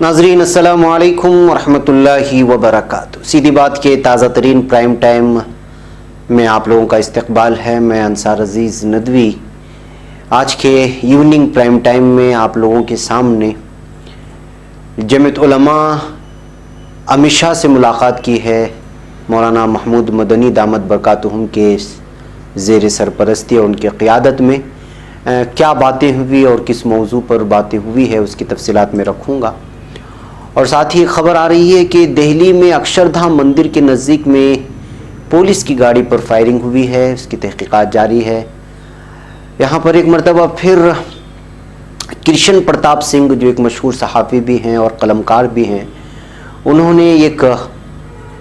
नाजरीन अस्सलाम वालेकुम वरहमतुल्लाहि वबरकातुहू। सीधी बात के ताज़ा तरीन प्राइम टाइम में आप लोगों का इस्तकबाल है। मैं अंसार अजीज़ नदवी आज के इवनिंग प्राइम टाइम में आप लोगों के सामने जमीयत उलमा अमित शाह से मुलाकात की है। मौलाना महमूद मदनी दामत बरकातुहुम के ज़ेर सरपरस्ती और उनकी क़ियादत में क्या बातें हुई और किस मौजू पर बातें हुई है उसकी तफसीलात में रखूँगा। और साथ ही खबर आ रही है कि दिल्ली में अक्षरधाम मंदिर के नज़दीक में पुलिस की गाड़ी पर फायरिंग हुई है, उसकी तहकीकात जारी है। यहाँ पर एक मरतबा फिर कृष्ण प्रताप सिंह जो एक मशहूर सहाफ़ी भी हैं और कलमकार भी हैं, उन्होंने एक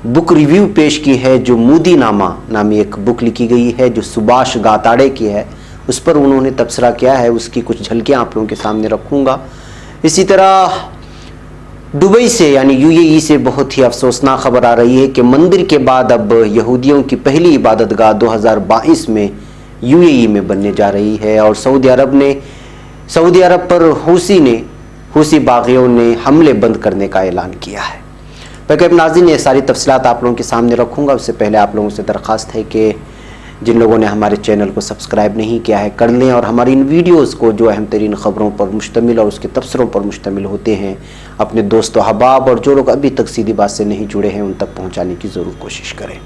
बुक रिव्यू पेश की है जो मोदी नामा नामी एक बुक लिखी गई है जो सुभाष गाताड़े की है। उस पर उन्होंने तबसरा किया है, उसकी कुछ झलकियाँ आप लोगों के सामने रखूँगा। इसी तरह दुबई से यानी यूएई से बहुत ही अफसोसनाक खबर आ रही है कि मंदिर के बाद अब यहूदियों की पहली इबादतगाह 2022 में यूएई में बनने जा रही है। और सऊदी अरब पर हूसी बागियों ने हमले बंद करने का ऐलान किया है। पैकेब नाज़रीन, ये सारी तफसीलात आप लोगों के सामने रखूँगा। उससे पहले आप लोगों से दरख्वास्त है कि जिन लोगों ने हमारे चैनल को सब्सक्राइब नहीं किया है कर लें और हमारी इन वीडियोस को जो अहम तरीन ख़बरों पर मुश्तमिल और उसके तबसरों पर मुश्तमिल होते हैं अपने दोस्तों अहबाब और जो लोग अभी तक सीधी बात से नहीं जुड़े हैं उन तक पहुंचाने की ज़रूर कोशिश करें।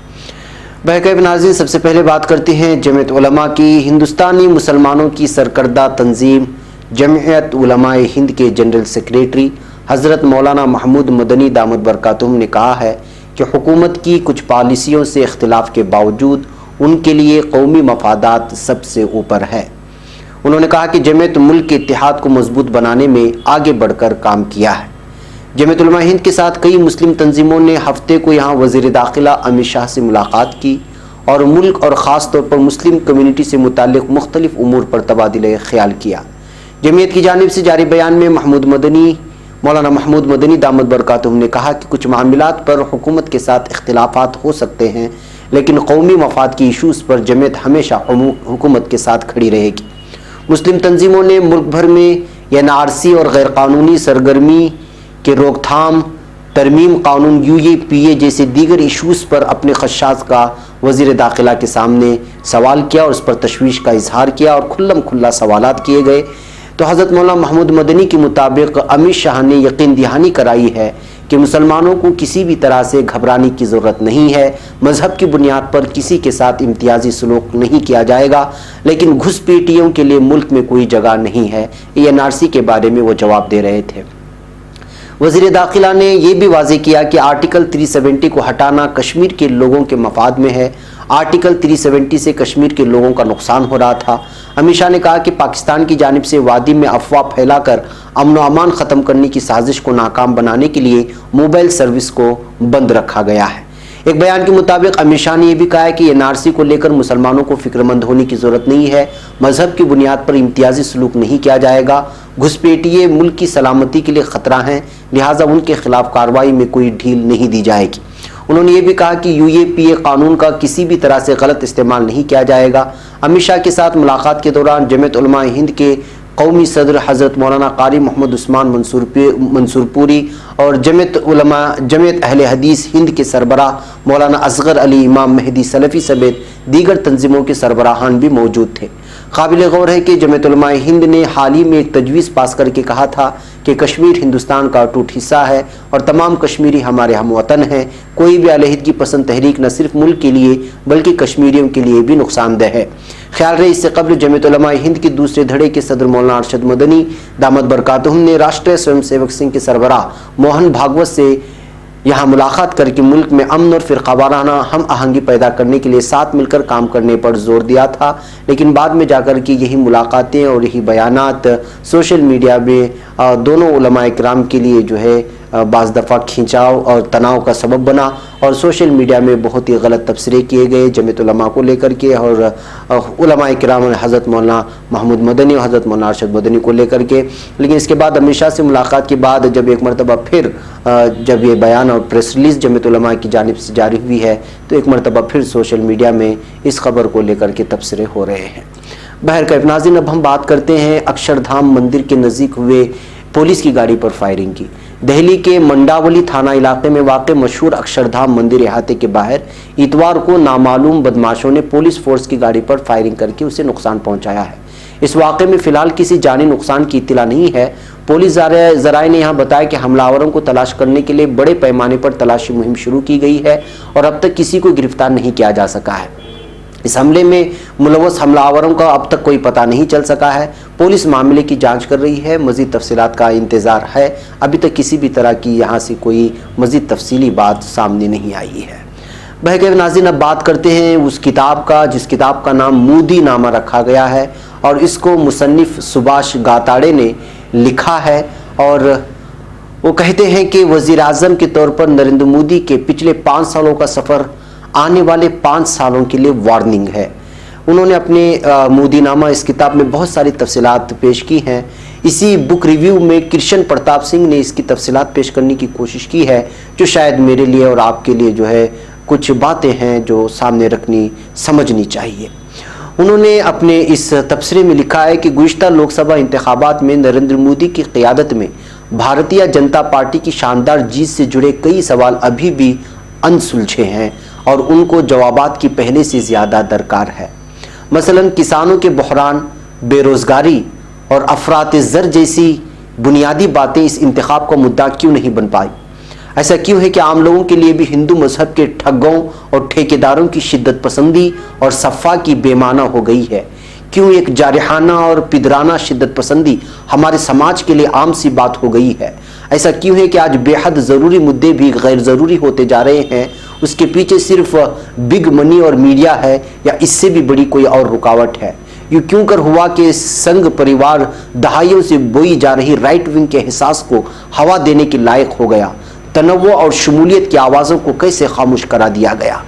बहरकैफ नाज़रीन, सबसे पहले बात करते हैं जमीयत उलमा की। हिंदुस्तानी मुसलमानों की सरकर्दा तंजीम जमीयत उलमाए हिंद के जनरल सेक्रेटरी हज़रत मौलाना महमूद मदनी दामत बरकातुहुम ने कहा है कि हुकूमत की कुछ पॉलिसियों से इख्तिलाफ के बावजूद उनके लिए कौमी मफादात सबसे ऊपर है। उन्होंने कहा कि जमीयत मुल्क के इत्तेहाद को मजबूत बनाने में आगे बढ़कर काम किया है। जमीयत उलमा हिंद के साथ कई मुस्लिम तंजीमों ने हफ्ते को यहाँ वज़ीर दाखिला अमित शाह से मुलाकात की और मुल्क और ख़ास तौर पर मुस्लिम कम्यूनिटी से मुताल्लिक़ मुख्तलिफ उमूर पर तबादिले ख्याल किया। जमीयत की जानिब से जारी बयान में मौलाना महमूद मदनी दामत बरकातुहुम ने कहा कि कुछ मामलात पर हुकूमत के साथ इख्तिलाफात हो सकते हैं, लेकिन कौमी मफाद की इशूज़ पर जमीयत हमेशा हुकूमत के साथ खड़ी रहेगी। मुस्लिम तंजीमों ने मुल्क भर में एनआरसी और गैर कानूनी सरगर्मी के रोकथाम, तरमीम कानून UAPA जैसे दीगर इशूज़ पर अपने खदशात का वज़ीर दाखिला के सामने सवाल किया और उस पर तशवीश का इजहार किया और खुल्लम खुल्ला सवालात किए गए। तो हज़रत मौलाना महमूद मदनी के मुताबिक अमित शाह ने यकीन दहानी कराई है कि मुसलमानों को किसी भी तरह से घबराने की ज़रूरत नहीं है। मज़हब की बुनियाद पर किसी के साथ इम्तियाजी सलूक नहीं किया जाएगा, लेकिन घुसपैठियों के लिए मुल्क में कोई जगह नहीं है। NRC के बारे में वो जवाब दे रहे थे। वज़ीर दाखिला ने यह भी वाज़ेह किया कि आर्टिकल 370 को हटाना कश्मीर के लोगों के मफाद में है। आर्टिकल 370 से कश्मीर के लोगों का नुकसान हो रहा था। अमित शाह ने कहा कि पाकिस्तान की जानिब से वादी में अफवाह फैलाकर अमन व अमान ख़त्म करने की साजिश को नाकाम बनाने के लिए मोबाइल सर्विस को बंद रखा गया है। एक बयान के मुताबिक अमित शाह ने यह भी कहा है कि NRC को लेकर मुसलमानों को फिक्रमंद होने की ज़रूरत नहीं है। मज़हब की बुनियाद पर इम्तियाजी सलूक नहीं किया जाएगा। घुसपैठिए मुल्क की सलामती के लिए ख़तरा हैं, लिहाजा उनके खिलाफ कार्रवाई में कोई ढील नहीं दी जाएगी। उन्होंने ये भी कहा कि UAPA कानून का किसी भी तरह से गलत इस्तेमाल नहीं किया जाएगा। अमित शाह के साथ मुलाकात के दौरान जमीयत उलमा हिंद के कौमी सदर हज़रत मौलाना कारी मोहम्मद उस्मान मंसूरपुरी और जमीयत अहले हदीस हिंद के सरबराह मौलाना असगर अली इमाम मेहदी सलफ़ी समेत दीगर तंजीमों के सरबराहान भी मौजूद थे। काबिल गौर है कि जमीयत उलमा हिंद ने हाल ही में एक तजवीज़ पास करके कहा था कि कश्मीर हिंदुस्तान का अटूट हिस्सा है और तमाम कश्मीरी हमारे हमवतन हैं। कोई भी अलहदगी पसंद तहरीक न सिर्फ मुल्क के लिए बल्कि कश्मीरियों के लिए भी नुकसानदेह है। ख्याल रहे इससे कबल जमीयत उलमा हिंद के दूसरे धड़े के सदर मौलाना अरशद मदनी दामत बरकातुहुम ने राष्ट्रीय स्वयं सेवक संघ के सरबराह मोहन भागवत से यहाँ मुलाकात करके मुल्क में अमन और फिरकावाराना हम आहंगी पैदा करने के लिए साथ मिलकर काम करने पर जोर दिया था। लेकिन बाद में जाकर के यही मुलाकातें और यही बयानात सोशल मीडिया में दोनों उलमाए किराम के लिए जो है बाज़ दफ़ा खिंचाव और तनाव का सबब बना और सोशल मीडिया में बहुत ही गलत तबसरे किए गए जमीयत उलमा को लेकर के और उलमाए किराम हज़रत मौलाना महमूद मदनी और हज़रत मौलाना अरशद मदनी को लेकर के। लेकिन इसके बाद अमित शाह से मुलाकात के बाद जब एक मरतबा फिर जब ये बयान और प्रेस रिलीज़ जमीयत उलमा की जानिब से जारी हुई है तो एक मरतबा फिर सोशल मीडिया में इस खबर को लेकर के तबसरे हो रहे हैं। बहरकैफ नाज़रीन, अब हम बात करते हैं अक्षरधाम मंदिर के नज़दीक हुए पुलिस की गाड़ी पर फायरिंग की। दिल्ली के मंडावली थाना इलाके में वाक़ मशहूर अक्षरधाम मंदिर अहाते के बाहर इतवार को नामालूम बदमाशों ने पुलिस फोर्स की गाड़ी पर फायरिंग करके उसे नुकसान पहुंचाया है। इस वाक़े में फिलहाल किसी जानी नुकसान की इत्तला नहीं है। पुलिस ज़राए ने यहाँ बताया कि हमलावरों को तलाश करने के लिए बड़े पैमाने पर तलाशी मुहिम शुरू की गई है और अब तक किसी को गिरफ्तार नहीं किया जा सका है। इस हमले में मुलव्वस हमलावरों का अब तक कोई पता नहीं चल सका है। पुलिस मामले की जांच कर रही है, मज़ीद तफसीलात का इंतज़ार है। अभी तक किसी भी तरह की यहाँ से कोई मज़ीद तफसीली बात सामने नहीं आई है। बहके नाज़रीन, अब बात करते हैं उस किताब का जिस किताब का नाम मोदी नामा रखा गया है और इसको मुसन्निफ सुभाष गाताड़े ने लिखा है। और वो कहते हैं कि वज़ीर आज़म के तौर पर नरेंद्र मोदी के पिछले 5 सालों का सफ़र आने वाले 5 सालों के लिए वार्निंग है। उन्होंने अपने मोदी नामा इस किताब में बहुत सारी तफसीलात पेश की हैं। इसी बुक रिव्यू में कृष्ण प्रताप सिंह ने इसकी तफसीलात पेश करने की कोशिश की है, जो शायद मेरे लिए और आपके लिए जो है कुछ बातें हैं जो सामने रखनी समझनी चाहिए। उन्होंने अपने इस तबसरे में लिखा है कि गुज़िश्ता लोकसभा इंतखाबात में नरेंद्र मोदी की क़ियादत में भारतीय जनता पार्टी की शानदार जीत से जुड़े कई सवाल अभी भी अनसुलझे हैं और उनको जवाबात की पहले से ज़्यादा दरकार है। मसलन किसानों के बहरान, बेरोज़गारी और अफरात ज़र जैसी बुनियादी बातें इस इंतखाब का मुद्दा क्यों नहीं बन पाई। ऐसा क्यों है कि आम लोगों के लिए भी हिंदू मजहब के ठगों और ठेकेदारों की शिद्दत पसंदी और सफ़ा की बेमाना हो गई है। क्यों एक जारहाना और पिदराना शिद्दत पसंदी हमारे समाज के लिए आम सी बात हो गई है। ऐसा क्यों है कि आज बेहद ज़रूरी मुद्दे भी गैर ज़रूरी होते जा रहे हैं। उसके पीछे सिर्फ बिग मनी और मीडिया है या इससे भी बड़ी कोई और रुकावट है। यूँ क्यों कर हुआ कि संघ परिवार दहाइयों से बोई जा रही राइट विंग के एहसास को हवा देने के लायक हो गया। तनव्वुअ और शमूलियत की आवाज़ों को कैसे खामोश करा दिया गया।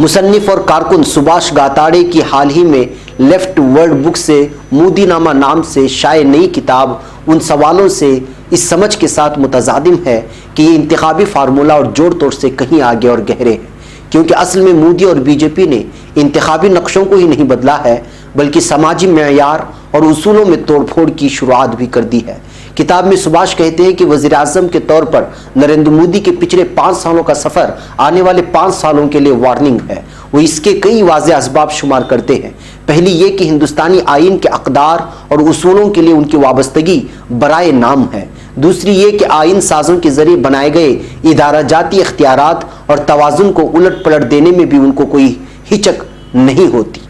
मुसन्निफ और कारकुन सुभाष गाताड़े की हाल ही में लेफ्ट वर्ल्ड बुक से मोदी नामा नाम से शाये नई किताब उन सवालों से इस समझ के साथ मुतज़ादिम है कि ये इंतखाबी फार्मूला और जोड़ तोड़ से कहीं आगे और गहरे हैं, क्योंकि असल में मोदी और बीजेपी ने इंतखाबी नक्शों को ही नहीं बदला है बल्कि समाजी मेयार और उसूलों में तोड़फोड़ की शुरुआत भी कर दी है। किताब में सुभाष कहते हैं कि वज़ीर आज़म के तौर पर नरेंद्र मोदी के पिछले 5 सालों का सफ़र आने वाले 5 सालों के लिए वार्निंग है। वो इसके कई वाज़ेह असबाब शुमार करते हैं। पहली ये कि हिंदुस्तानी आइन के अक़दार और उसूलों के लिए उनकी वाबस्तगी बराए नाम है। दूसरी ये कि आइन साजों के ज़रिए बनाए गए इदाराजाती इख्तियारात और तवाज़ुन को उलट पलट देने में भी उनको कोई हिचक नहीं होती।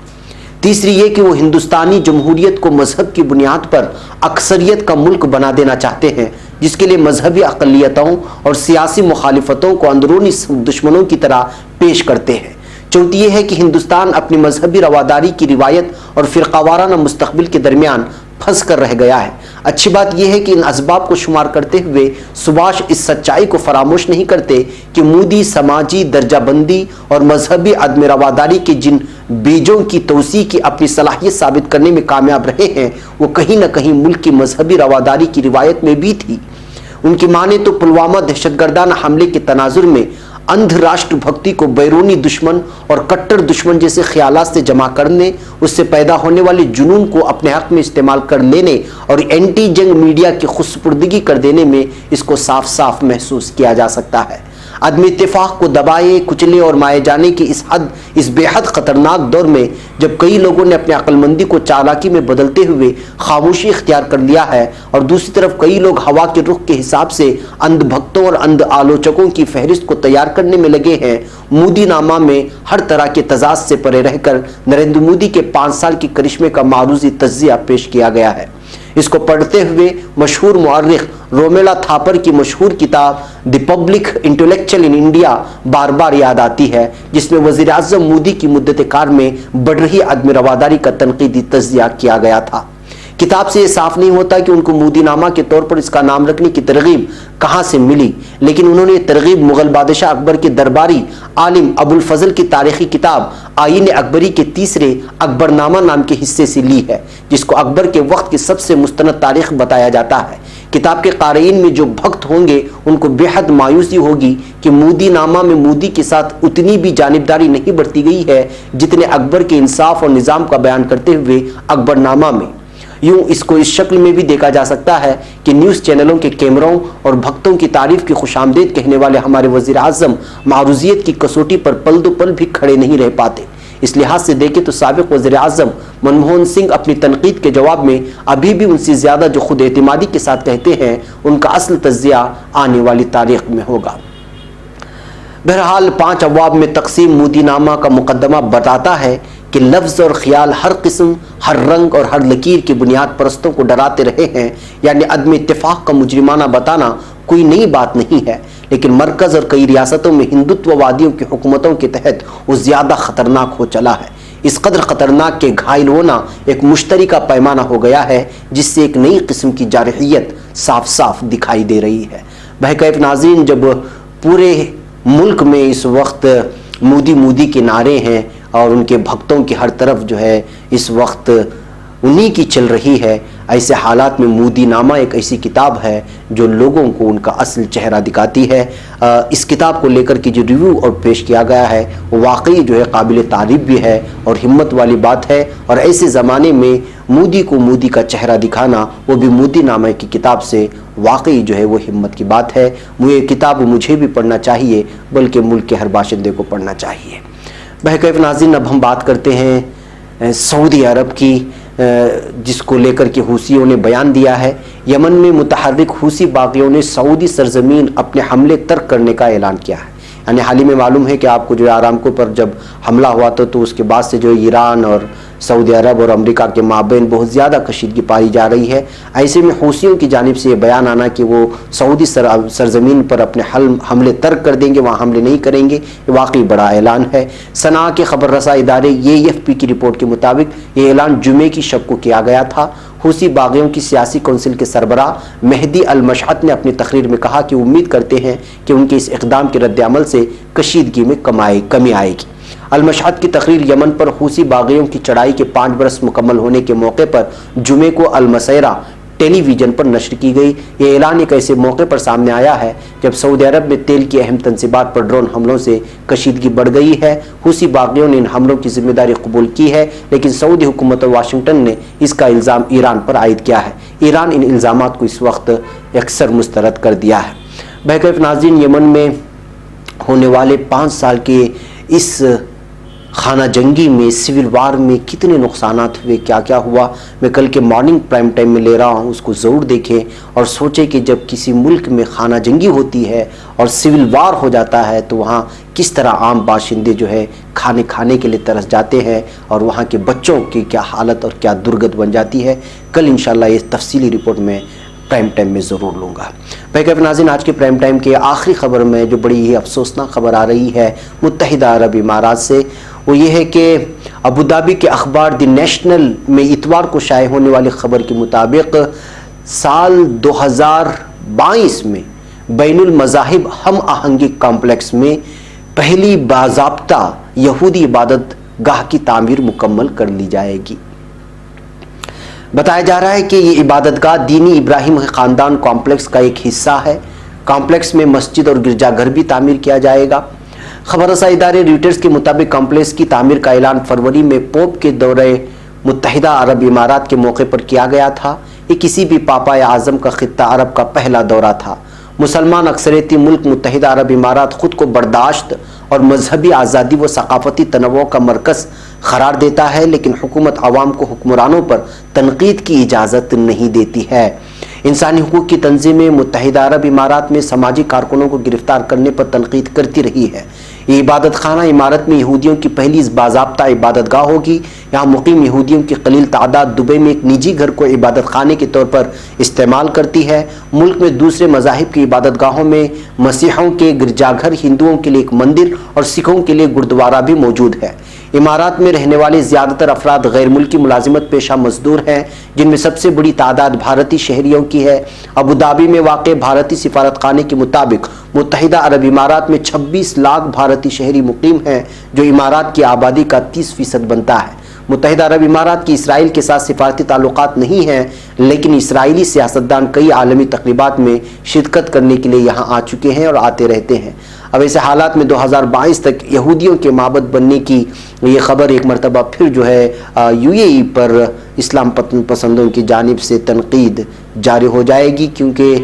तीसरी ये कि वो हिंदुस्तानी जमहूरियत को मजहब की बुनियाद पर अक्सरियत का मुल्क बना देना चाहते हैं, जिसके लिए मजहबी अक़लियतों और सियासी मुखालिफतों को अंदरूनी दुश्मनों की तरह पेश करते हैं। चौथी ये है कि हिंदुस्तान अपनी मजहबी रवादारी की रिवायत और फ़िरक़ावाराना मुस्तक़बिल के दरमियान फंस कर रह गया है। अच्छी बात यह है कि इन असबाब को शुमार करते हुए सुभाष इस सच्चाई को फरामोश नहीं करते कि मोदी समाजी दर्जाबंदी और मजहबी अदम रवादारी के जिन बीजों की तोसी की अपनी सलाहियत साबित करने में कामयाब रहे हैं, वो कहीं ना कहीं मुल्क की मजहबी रवादारी की रिवायत में भी थी। उनकी माने तो पुलवामा दहशतगर्दाना हमले के तनाजुर में अंध राष्ट्र भक्ति को बैरूनी दुश्मन और कट्टर दुश्मन जैसे ख्यालात से जमा करने, उससे पैदा होने वाले जुनून को अपने हक में इस्तेमाल कर लेने और एंटी जंग मीडिया की खुशपुर्दगी कर देने में इसको साफ साफ महसूस किया जा सकता है। आदमी इत्तेफाक को दबाए कुचले और माए जाने की इस बेहद ख़तरनाक दौर में जब कई लोगों ने अपनी अक्लमंदी को चालाकी में बदलते हुए खामोशी इख्तियार कर लिया है और दूसरी तरफ कई लोग हवा के रुख के हिसाब से अंध भक्तों और अंध आलोचकों की फहरिस्त को तैयार करने में लगे हैं, मोदी नामा में हर तरह के तजाद से परे रहकर नरेंद्र मोदी के 5 साल की करिश्मे का मारूजी तज्जिया पेश किया गया है। इसको पढ़ते हुए मशहूर मुअर्रिख रोमेला थापर की मशहूर किताब the public intellectual in India बार बार याद आती है, जिसमें वज़ीर आज़म मोदी की मुद्दत कार में बढ़ रही अदम रवादारी का तनकीदी तज्जिया किया गया था। किताब से ये साफ नहीं होता कि उनको मोदी नामा के तौर पर इसका नाम रखने की तरगीब कहाँ से मिली, लेकिन उन्होंने तरगीब मुगल बादशाह अकबर के दरबारी आलिम अबुल फजल की तारीखी किताब आईन अकबरी के तीसरे अकबरनामा नाम के हिस्से से ली है, जिसको अकबर के वक्त की सबसे मुस्तनद तारीख बताया जाता है। किताब के क़ारीन में जो भक्त होंगे उनको बेहद मायूसी होगी कि मोदी नामा में मोदी के साथ उतनी भी जानिबदारी नहीं बरती गई है जितने अकबर के इंसाफ और निज़ाम का बयान करते हुए अकबरनामा में। यूं इसको इस शक्ल में भी देखा जा सकता है कि न्यूज़ चैनलों के कैमरों और भक्तों की तारीफ की खुशामदीद कहने वाले हमारे वज़ीर आज़म मारूजियत की कसौटी पर पल दो पल भी खड़े नहीं रह पाते। इस लिहाज से देखें तो साबिक वज़ीर आज़म मनमोहन सिंह अपनी तनकीद के जवाब में अभी भी उनसे ज़्यादा जो खुद एतमादी के साथ कहते हैं, उनका असल तज़किया आने वाली तारीख में होगा। बहरहाल 5 अबवाब में तकसीम मोदीनामा का मुकदमा बताता है कि लफ्ज़ और ख्याल हर किस्म, हर रंग और हर लकीर की बुनियाद परस्तों को डराते रहे हैं, यानी अदम इत्तेफाक का मुजरिमाना बताना कोई नई बात नहीं है, लेकिन मरकज़ और कई रियासतों में हिंदुत्ववादियों की हुकूमतों के तहत वो ज़्यादा ख़तरनाक हो चला है। इस कदर ख़तरनाक के घायल होना एक मुश्तरका पैमाना हो गया है, जिससे एक नई किस्म की जारहियत साफ साफ दिखाई दे रही है। बहकैफ नाज़रीन, जब पूरे मुल्क में इस वक्त मोदी मोदी के नारे हैं और उनके भक्तों की हर तरफ जो है इस वक्त उन्हीं की चल रही है, ऐसे हालात में मोदीनामा एक ऐसी किताब है जो लोगों को उनका असल चेहरा दिखाती है। इस किताब को लेकर के जो रिव्यू और पेश किया गया है वो वाकई जो है काबिल तारीफ भी है और हिम्मत वाली बात है। और ऐसे ज़माने में मोदी को मोदी का चेहरा दिखाना, वो भी मोदीनामा की किताब से, वाकई जो है वो हिम्मत की बात है। ये किताब मुझे भी पढ़ना चाहिए, बल्कि मुल्क के हर बाशिंदे को पढ़ना चाहिए। बहकैफ नाज़रीन, अब हम बात करते हैं सऊदी अरब की, जिसको लेकर के हूसियों ने बयान दिया है। यमन में मुतहर्रिक हूसी बागियों ने सऊदी सरजमीन अपने हमले तर्क करने का ऐलान किया है। यानी हाल ही में मालूम है कि आपको जो आरामको पर जब हमला हुआ था तो उसके बाद से जो ईरान और सऊदी अरब और अमेरिका के माबैन बहुत ज़्यादा कशीदगी पाई जा रही है। ऐसे में हूसियों की जानिब से ये बयान आना कि वो सऊदी सरजमीन पर अपने हमले तर्क कर देंगे, वहाँ हमले नहीं करेंगे, ये वाकई बड़ा ऐलान है। सना के खबर रसा इदारे AFP की रिपोर्ट के मुताबिक ये ऐलान जुमे की शब को किया गया था। हूसी बागियों की सियासी कौंसिल के सरबराह मेहदी अल मशहद ने अपनी तकरीर में कहा कि उम्मीद करते हैं कि उनके इस इक़दाम के रद्द-ए-अमल से कशीदगी में कमी आएगी। अल मशहद की तकरीर यमन पर हूसी बागियों की चढ़ाई के 5 बरस मुकम्मल होने के मौके पर जुमे को अल मसैरा टेलीविज़न पर नश्र की गई। ये ऐलान एक ऐसे मौके पर सामने आया है जब सऊदी अरब में तेल की अहम तनसीबात पर ड्रोन हमलों से कशीदगी बढ़ गई है। हूसी बागियों ने इन हमलों की जिम्मेदारी कबूल की है, लेकिन सऊदी हुकूमत और वाशिंगटन ने इसका इल्ज़ाम ईरान पर आयद किया है। ईरान इन इल्ज़ामात को इस वक्त अक्सर मुस्तरद कर दिया है। बहरकैफ नाज़रीन, यमन में होने वाले 5 साल के इस खाना जंगी में, सिविल वार में कितने नुकसानात हुए, क्या क्या हुआ, मैं कल के मॉर्निंग प्राइम टाइम में ले रहा हूँ। उसको ज़रूर देखें और सोचें कि जब किसी मुल्क में खाना जंगी होती है और सिविल वार हो जाता है तो वहाँ किस तरह आम बाशिंदे जो है खाने के लिए तरस जाते हैं और वहाँ के बच्चों की क्या हालत और क्या दुर्गत बन जाती है। कल इंशाल्लाह ये तफसीली रिपोर्ट में प्राइम टाइम में ज़रूर लूँगा। बहरकैफ नाज़रीन, आज के प्राइम टाइम के आखिरी खबर में जो बड़ी ही अफसोसनाक खबर आ रही है मुत्तहिदा अरब इमारात से, वो ये है कि अबू धाबी के अखबार द नेशनल में इतवार को शाये होने वाली खबर के मुताबिक साल 2022 में बैनुल मज़ाहिब हम आहंगी कॉम्प्लेक्स में पहली बाज़ाब्ता यहूदी इबादत गाह की तामीर मुकम्मल कर ली जाएगी। बताया जा रहा है कि ये इबादतगाह दीनी इब्राहिम ख़ानदान कॉम्प्लेक्स का एक हिस्सा है। कॉम्प्लेक्स में मस्जिद और गिरजाघर भी तामीर किया जाएगा। खबर रसा इदारे रॉयटर्स के मुताबिक कॉम्प्लेक्स की तामीर का ऐलान फरवरी में पोप के दौरे मुत्तहिदा अरब इमारात के मौके पर किया गया था। ये किसी भी पापा या आज़म का खित्ता अरब का पहला दौरा था। मुसलमान अक्सरियती मुल्क मुत्तहिदा अरब इमारात खुद को बर्दाश्त और मजहबी आज़ादी व सकाफती तनव्वुर का मरकज़ करार देता है, लेकिन हुकूमत आवाम को हुक्मरानों पर तनकीद की इजाज़त नहीं देती है। इंसानी हुकूक की तंजीमें मुत्तहिदा अरब इमारात में समाजी कारकुनों को गिरफ्तार करने पर तनकीद करती रही है। ये इबादत खाना इमारत में यहूदियों की पहली बाज़ाब्ता इबादत गाह होगी। यहाँ मुकीम यहूदियों की कलील तादाद दुबई में एक निजी घर को इबादत खाने के तौर पर इस्तेमाल करती है। मुल्क में दूसरे मज़ाहिब की इबादत गाहों में मसीहों के गिरजाघर, हिंदुओं के लिए एक मंदिर और सिखों के लिए गुरुद्वारा भी मौजूद है। इमारात में रहने वाले ज़्यादातर अफराद गैर मुल्की मुलाजिमत पेशा मजदूर हैं, जिनमें सबसे बड़ी तादाद भारतीय शहरियों की है। अबू धाबी में वाक़ भारतीय सिफारतखाने के मुताबिक मुत्तहिदा अरब इमारात में 26 लाख भारतीय शहरी मुकीम हैं, जो इमारात की आबादी का 30% बनता है। متحدہ عرب امارات کی اسرائیل کے ساتھ سفارتی تعلقات نہیں ہیں، لیکن اسرائیلی سیاستدان کئی عالمی تقریبات میں شرکت کرنے کے لیے یہاں آ چکے ہیں اور آتے رہتے ہیں۔ اب ایسے حالات میں 2022 تک یہودیوں کے معبد بننے کی یہ خبر ایک مرتبہ پھر جو ہے UAE پر اسلام پسندوں کی جانب سے تنقید جاری ہو جائے گی، کیونکہ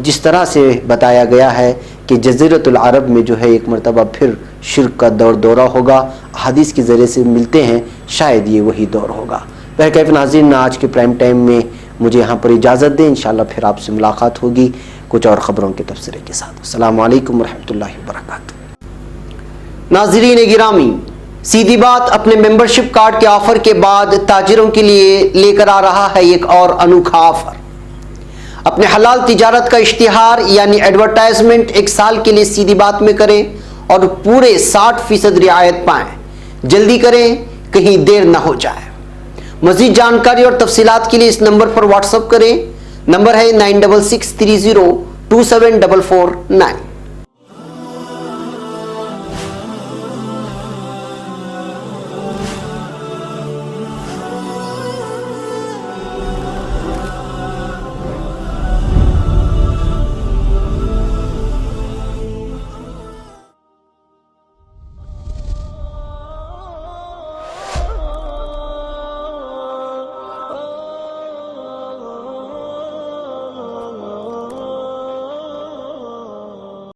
جس طرح سے بتایا گیا ہے کہ جزیرۃ العرب میں جو ہے ایک مرتبہ پھر شرک کا دورہ ہوگا۔ حدیث کے ذریعے سے ملتے ہیں، شاید یہ وہی دور ہوگا۔ بہرکیف ناظرین، آج کے پرائم ٹائم میں مجھے یہاں پر اجازت دیں، انشاءاللہ پھر آپ سے ملاقات ہوگی کچھ اور خبروں کے تبصرے کے ساتھ۔ السلام علیکم ورحمۃ اللہ وبرکاتہ۔ ناظرین گرامی، سیدھی بات اپنے ممبرشپ کارڈ کے آفر کے بعد تاجروں کے لیے لے کر آ رہا ہے ایک اور انوکھا آفر۔ اپنے حلال تجارت کا اشتہار یعنی ایڈورٹائزمنٹ 1 سال کے لیے سیدھی بات میں کریں اور پورے 60% رعایت پائیں۔ جلدی کریں، کہیں دیر نہ ہو جائے۔ مزید جانکاری اور تفصیلات کے لیے اس نمبر پر واٹس اپ کریں۔ نمبر ہے 9663027449۔